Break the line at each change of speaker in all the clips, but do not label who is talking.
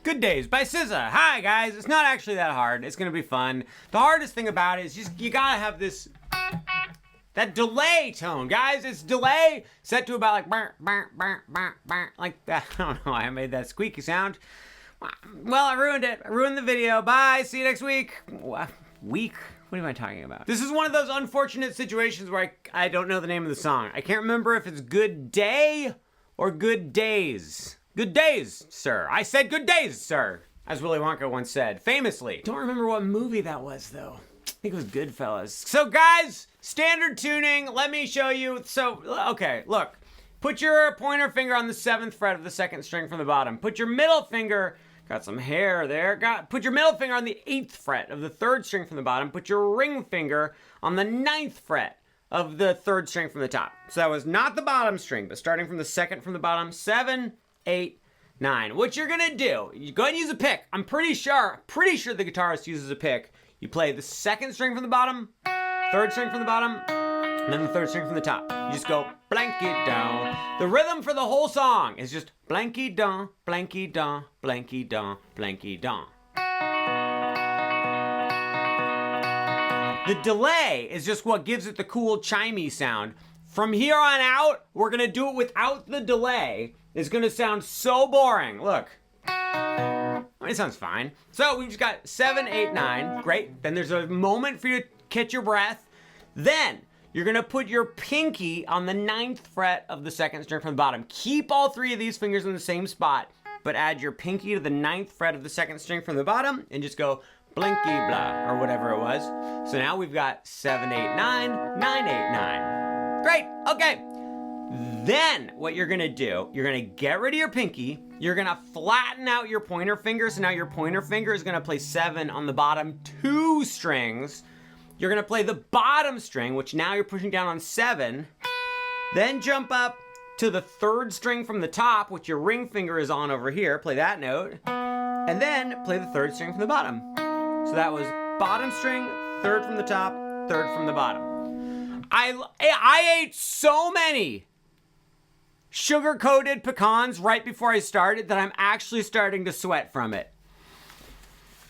Good Days by SZA. Hi guys, it's not actually that hard. It's gonna be fun. The hardest thing about it is just you gotta have that delay tone, guys. It's delay set to about like like that. I don't know why I made that squeaky sound. Well, I ruined it. I ruined the video. Bye. See you next week. Week? What am I talking about? This is one of those unfortunate situations where I don't know the name of the song. I can't remember if it's Good Day or Good Days. Good days, sir. I said good days, sir. As Willy Wonka once said, famously. Don't remember what movie that was, though. I think it was Goodfellas. So, guys, standard tuning. Let me show you. So, okay, look. Put your pointer finger on the 7th fret of the 2nd string from the bottom. Put your middle finger, got some hair there. Put your middle finger on the 8th fret of the 3rd string from the bottom. Put your ring finger on the 9th fret of the 3rd string from the top. So that was not the bottom string, but starting from the 2nd from the bottom. 7, 8, 9. What you're gonna do, you go ahead and use a pick. I'm pretty sure the guitarist uses a pick. You play the 2nd string from the bottom, 3rd string from the bottom, and then the 3rd string from the top. You just go blanky down. The rhythm for the whole song is just blanky down, blanky down, blanky down, blanky down. The delay is just what gives it the cool chimey sound. From here on out, we're gonna do it without the delay. It's gonna sound so boring. Look. It sounds fine. So we've just got 7, 8, 9. Great. Then there's a moment for you to catch your breath. Then you're gonna put your pinky on the 9th fret of the 2nd string from the bottom. Keep all 3 of these fingers in the same spot, but add your pinky to the 9th fret of the 2nd string from the bottom and just go blinky blah, or whatever it was. So now we've got 7, 8, 9, 9, 8, 9. Great, okay. Then what you're gonna do, you're gonna get rid of your pinky, you're gonna flatten out your pointer finger, so now your pointer finger is gonna play 7 on the bottom 2 strings. You're gonna play the bottom string, which now you're pushing down on 7, then jump up to the 3rd string from the top, which your ring finger is on over here, play that note, and then play the 3rd string from the bottom. So that was bottom string, 3rd from the top, 3rd from the bottom. I ate so many sugar-coated pecans right before I started that I'm actually starting to sweat from it.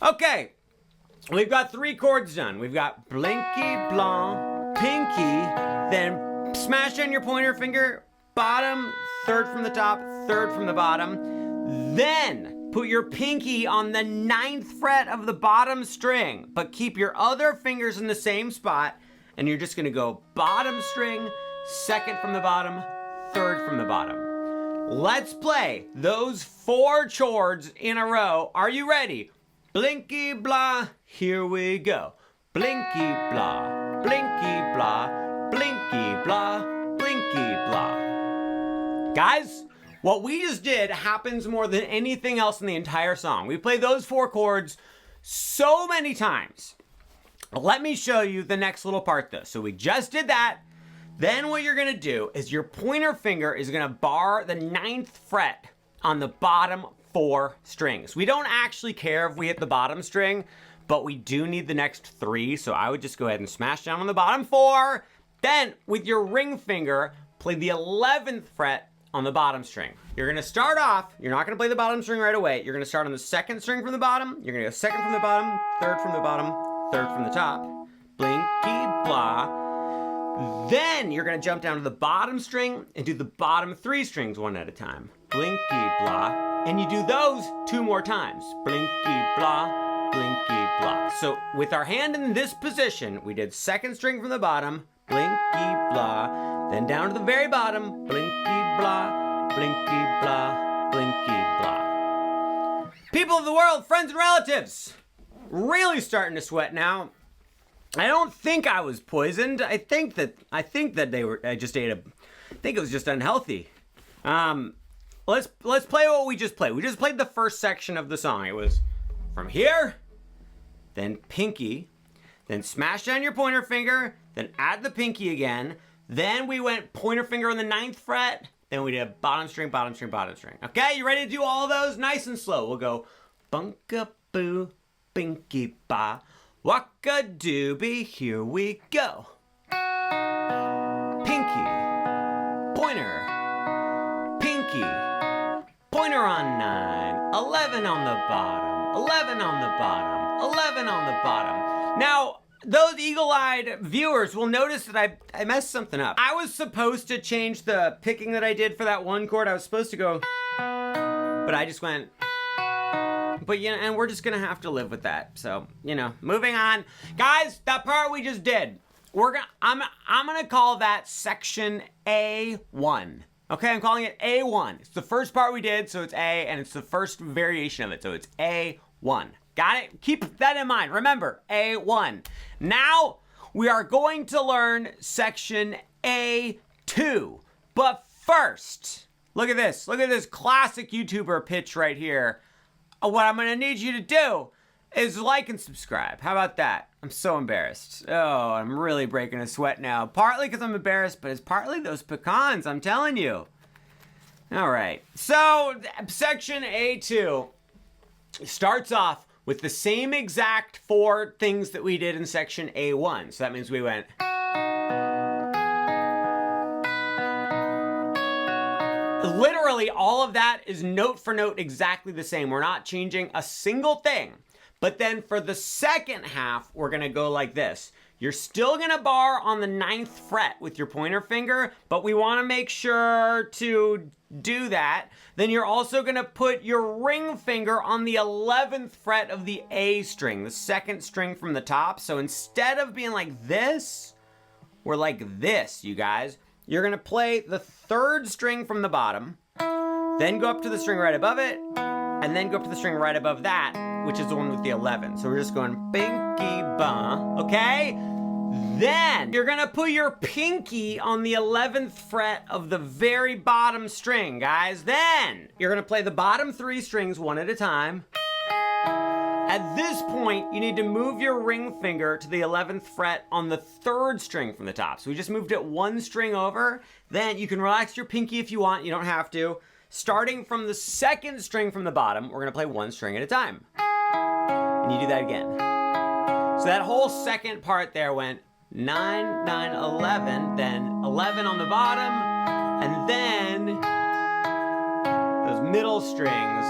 Okay, we've got 3 chords done. We've got blinky, blanc, pinky, then smash down your pointer finger, bottom, 3rd from the top, 3rd from the bottom. Then put your pinky on the 9th fret of the bottom string, but keep your other fingers in the same spot, and you're just gonna go bottom string, 2nd from the bottom, 3rd from the bottom. Let's play those 4 chords in a row. Are you ready? Blinky blah, here we go. Blinky blah, blinky blah, blinky blah, blinky blah. Guys, what we just did happens more than anything else in the entire song. We played those 4 chords so many times. Let me show you the next little part though. So we just did that. Then what you're gonna do is your pointer finger is gonna bar the 9th fret on the bottom 4 strings. We don't actually care if we hit the bottom string, but we do need the next 3, so I would just go ahead and smash down on the bottom 4. Then with your ring finger, play the 11th fret on the bottom string. You're gonna start off, you're not gonna play the bottom string right away, you're gonna start on the 2nd string from the bottom, you're gonna go 2nd from the bottom, 3rd from the bottom, 3rd from the top, blinky blah. Then you're gonna jump down to the bottom string and do the bottom 3 strings one at a time. Blinky blah, and you do those 2 more times. Blinky blah, blinky blah. So with our hand in this position, we did 2nd string from the bottom, blinky blah, then down to the very bottom, blinky blah, blinky blah, blinky blah. People of the world, friends and relatives, really starting to sweat now. I don't think I was poisoned. I think that I just ate I think it was just unhealthy. Let's play what we just played. We just played the first section of the song. It was from here, then pinky, then smash down your pointer finger, then add the pinky again. Then we went pointer finger on the 9th fret. Then we did bottom string, bottom string, bottom string. Okay, you ready to do all those? Nice and slow. We'll go bunka boo, binky ba. Waka-doobie, here we go. Pinky, pointer, pinky, pointer on 9, 11 on the bottom, 11 on the bottom, 11 on the bottom. Now, those eagle-eyed viewers will notice that I messed something up. I was supposed to change the picking that I did for that one chord. I was supposed to go, but I just went, but you know, and we're just gonna have to live with that. So, you know, moving on. Guys, that part we just did, I'm gonna call that section A1. Okay, I'm calling it A1. It's the first part we did, so it's A, and it's the first variation of it, so it's A1. Got it? Keep that in mind. Remember, A1. Now, we are going to learn section A2. But first, look at this. Look at this classic YouTuber pitch right here. What I'm gonna need you to do is like and subscribe. How about that? I'm so embarrassed. Oh, I'm really breaking a sweat now. Partly because I'm embarrassed, but it's partly those pecans, I'm telling you. All right, so section A2 starts off with the same exact 4 things that we did in section A1. So that means we went. Literally all of that is note for note exactly the same. We're not changing a single thing. But then for the second half, we're gonna go like this. You're still gonna bar on the 9th fret with your pointer finger, but we wanna make sure to do that. Then you're also gonna put your ring finger on the 11th fret of the A string, the 2nd string from the top. So instead of being like this, we're like this, you guys. You're gonna play the 3rd string from the bottom, then go up to the string right above it, and then go up to the string right above that, which is the one with the 11. So we're just going pinky ba, okay? Then you're gonna put your pinky on the 11th fret of the very bottom string, guys. Then you're gonna play the bottom 3 strings one at a time. At this point, you need to move your ring finger to the 11th fret on the 3rd string from the top. So we just moved it 1 string over. Then you can relax your pinky if you want, you don't have to. Starting from the 2nd string from the bottom, we're gonna play 1 string at a time. And you do that again. So that whole second part there went 9, 9, 11, then 11 on the bottom, and then those middle strings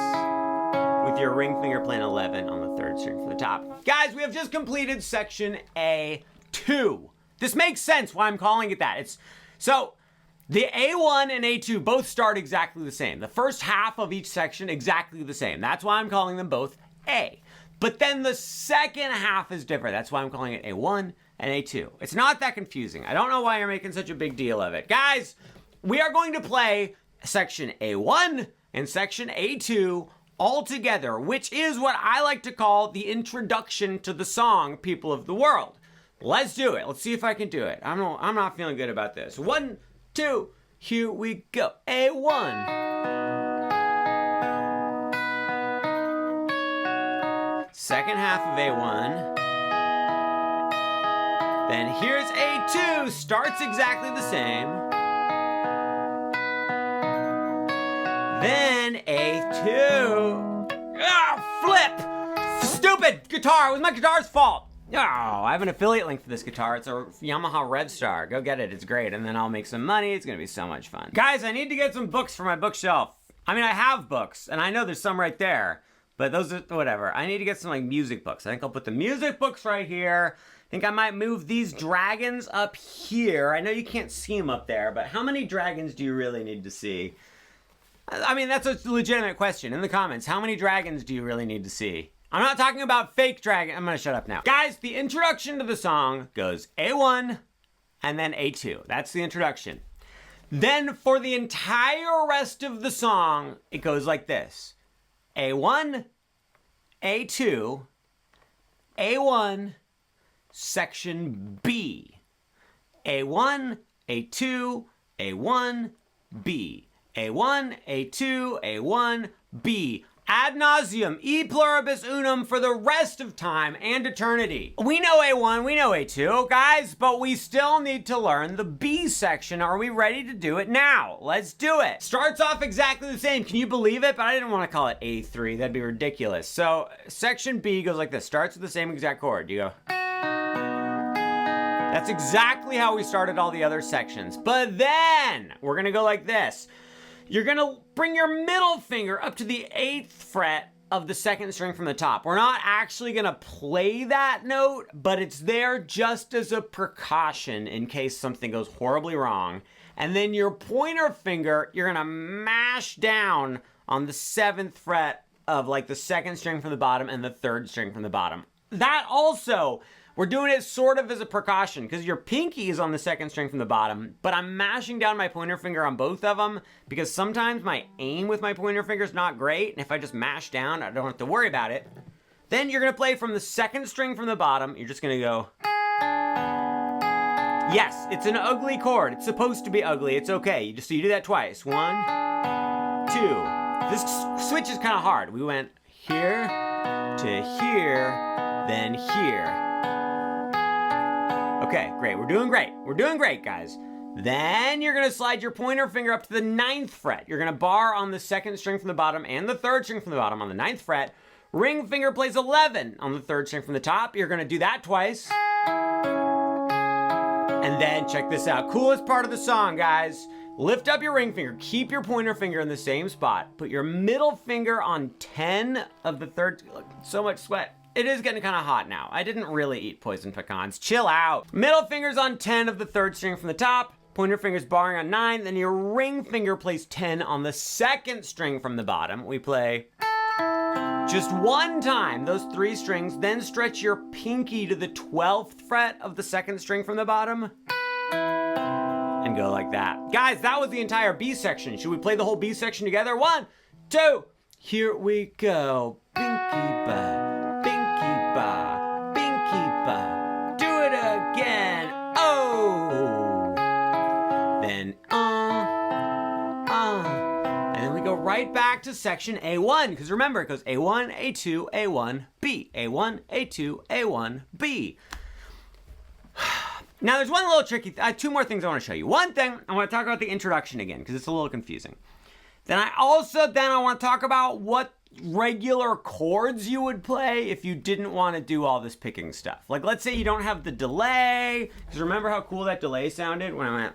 with your ring finger playing 11 on the 3rd string from the top. Guys, we have just completed section A2. This makes sense why I'm calling it that. So the A1 and A2 both start exactly the same. The first half of each section exactly the same. That's why I'm calling them both A. But then the second half is different. That's why I'm calling it A1 and A2. It's not that confusing. I don't know why you're making such a big deal of it. Guys, we are going to play section A1 and section A2 all together, which is what I like to call the introduction to the song People of the World. Let's do it. Let's see if I can do it. I'm not feeling good about this. 1, 2, here we go. A1. Second half of A1. Then here's A2, starts exactly the same. Then A2. Ah, flip! Stupid guitar, it was my guitar's fault. Oh, I have an affiliate link for this guitar. It's a Yamaha Red Star. Go get it, it's great. And then I'll make some money, it's gonna be so much fun. Guys, I need to get some books for my bookshelf. I mean, I have books, and I know there's some right there. But those are, whatever. I need to get some like music books. I think I'll put the music books right here. I think I might move these dragons up here. I know you can't see them up there, but how many dragons do you really need to see? I mean, that's a legitimate question. In the comments, how many dragons do you really need to see? I'm not talking about fake dragon. I'm gonna shut up now. Guys, the introduction to the song goes A1 and then A2. That's the introduction. Then for the entire rest of the song, it goes like this. A1, A2, A1, section B. A1, A2, A1, B. A1, A2, A1, B. Ad nauseum, e pluribus unum for the rest of time and eternity. We know A1, we know A2, guys, but we still need to learn the B section. Are we ready to do it now? Let's do it. Starts off exactly the same. Can you believe it? But I didn't want to call it A3. That'd be ridiculous. So section B goes like this. Starts with the same exact chord. You go. That's exactly how we started all the other sections. But then we're gonna go like this. you're gonna bring your middle finger up to the 8th fret of the 2nd string from the top. We're not actually gonna play that note, but it's there just as a precaution in case something goes horribly wrong. And then your pointer finger, you're gonna mash down on the 7th fret of like the 2nd string from the bottom and the 3rd string from the bottom. That also, we're doing it sort of as a precaution because your pinky is on the 2nd string from the bottom, but I'm mashing down my pointer finger on both of them because sometimes my aim with my pointer finger is not great, and if I just mash down, I don't have to worry about it. Then you're gonna play from the 2nd string from the bottom. You're just gonna go. Yes, it's an ugly chord. It's supposed to be ugly. It's okay. So you do that twice. 1, 2. This switch is kind of hard. We went here to here, then here. Okay, great. We're doing great. We're doing great, guys. Then you're going to slide your pointer finger up to the 9th fret. You're going to bar on the 2nd string from the bottom and the 3rd string from the bottom on the 9th fret. Ring finger plays 11 on the 3rd string from the top. You're going to do that twice. And then check this out. Coolest part of the song, guys. Lift up your ring finger. Keep your pointer finger in the same spot. Put your middle finger on 10 of the 3rd. Look, so much sweat. It is getting kind of hot now. I didn't really eat poison pecans. Chill out. Middle finger's on 10 of the 3rd string from the top. Pointer finger's barring on 9. Then your ring finger plays 10 on the 2nd string from the bottom. We play just one time those 3 strings. Then stretch your pinky to the 12th fret of the 2nd string from the bottom. And go like that. Guys, that was the entire B section. Should we play the whole B section together? 1, 2, here we go. Pinky ba, pinky ba, pinky ba. Do it again. Oh. Then and then we go right back to section A1, because remember, it goes A1, A2, A1, B. A1, A2, A1, B. Now, there's one little tricky, 2 more things I want to show you. One thing, I want to talk about the introduction again, because it's a little confusing. Then I want to talk about what regular chords you would play if you didn't want to do all this picking stuff. Like, let's say you don't have the delay, because remember how cool that delay sounded when I went.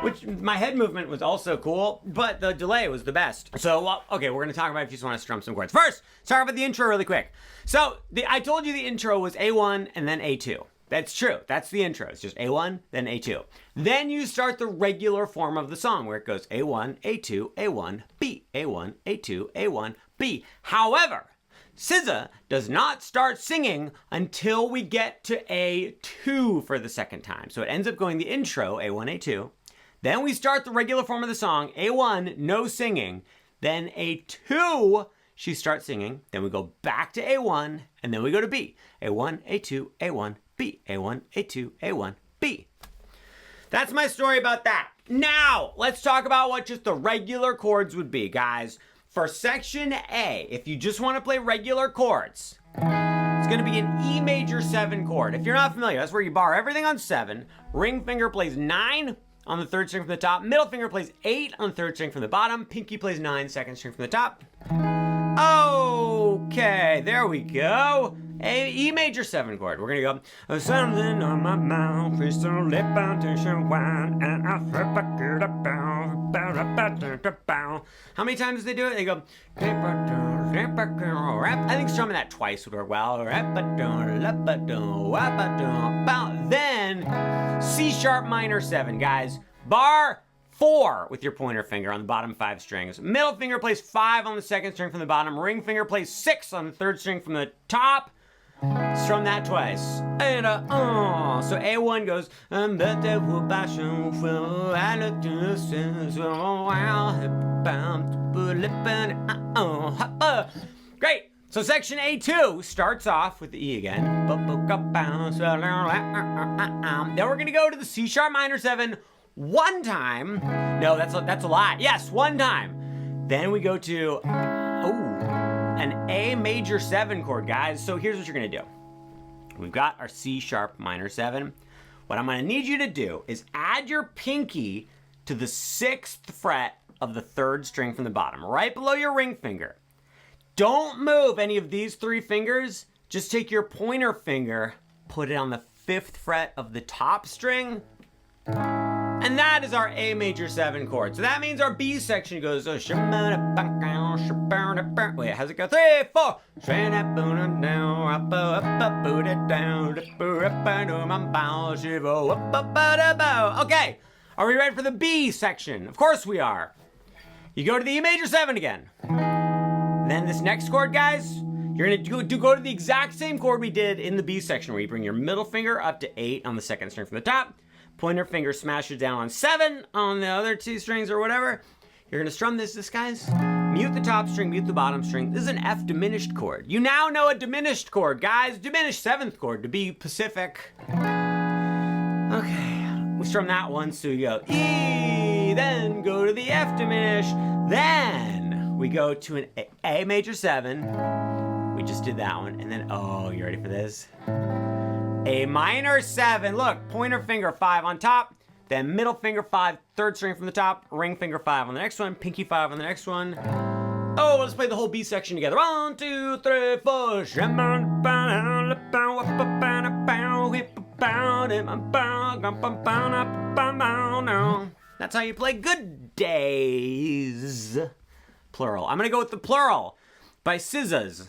Which, my head movement was also cool, but the delay was the best. So, okay, we're gonna talk about if you just wanna strum some chords. First, let's talk about the intro really quick. So, I told you the intro was A1 and then A2. That's true, that's the intro. It's just A1, then A2. Then you start the regular form of the song where it goes A1, A2, A1, B, A1, A2, A1, B. However, SZA does not start singing until we get to A2 for the second time. So it ends up going the intro, A1, A2. Then we start the regular form of the song, A1, no singing. Then A2, she starts singing. Then we go back to A1, and then we go to B. A1, A2, A1, B. A1, A2, A1, B. That's my story about that. Now, let's talk about what just the regular chords would be, guys. For section A, if you just want to play regular chords, it's going to be an E major 7 chord. If you're not familiar, that's where you bar everything on 7. Ring finger plays 9 on the 3rd string from the top. Middle finger plays 8 on the 3rd string from the bottom. Pinky plays 9, 2nd string from the top. Okay, there we go. A E major 7 chord. We're gonna go. Something on my mouth, crystal lip foundation wine, and I flip a good about. How many times do they do it? They go. I think strumming that twice would work well. Then C sharp minor 7, guys. Bar 4 with your pointer finger on the bottom 5 strings. Middle finger plays 5 on the 2nd string from the bottom. Ring finger plays 6 on the 3rd string from the top. Strum that twice. And so A1 goes. Great. So section A2 starts off with the E again. Then we're gonna go to the C sharp minor 7 one time. No, that's a lot. Yes, one time. Then we go to an A major 7 chord, guys. So here's what you're gonna do. We've got our C sharp minor 7. What I'm gonna need you to do is add your pinky to the 6th fret of the 3rd string from the bottom, right below your ring finger. Don't move any of these 3 fingers just take your pointer finger, put it on the 5th fret of the top string, and that is our A major 7 chord. So that means our B section goes, wait, how's it go? 3, 4. Okay, are we ready for the B section? Of course we are. You go to the E major 7 again. Then this next chord, guys, you're gonna go to the exact same chord we did in the B section, where you bring your middle finger up to 8 on the 2nd string from the top, pointer finger smashes down on 7 on the other 2 strings or whatever. You're gonna strum this, guys. Mute the top string, mute the bottom string. This is an F diminished chord. You now know a diminished chord, guys. Diminished 7th chord, to be Pacific. Okay, we strum that one, so you go E, then go to the F diminished, then we go to an A major 7. We just did that one, and then, oh, you ready for this? A minor 7, look, pointer finger 5 on top, then middle finger 5, 3rd string from the top, ring finger 5 on the next one, pinky 5 on the next one. Oh, let's play the whole B section together. 1, 2, 3, 4. That's how you play Good Days. Plural. I'm gonna go with the plural by SZA.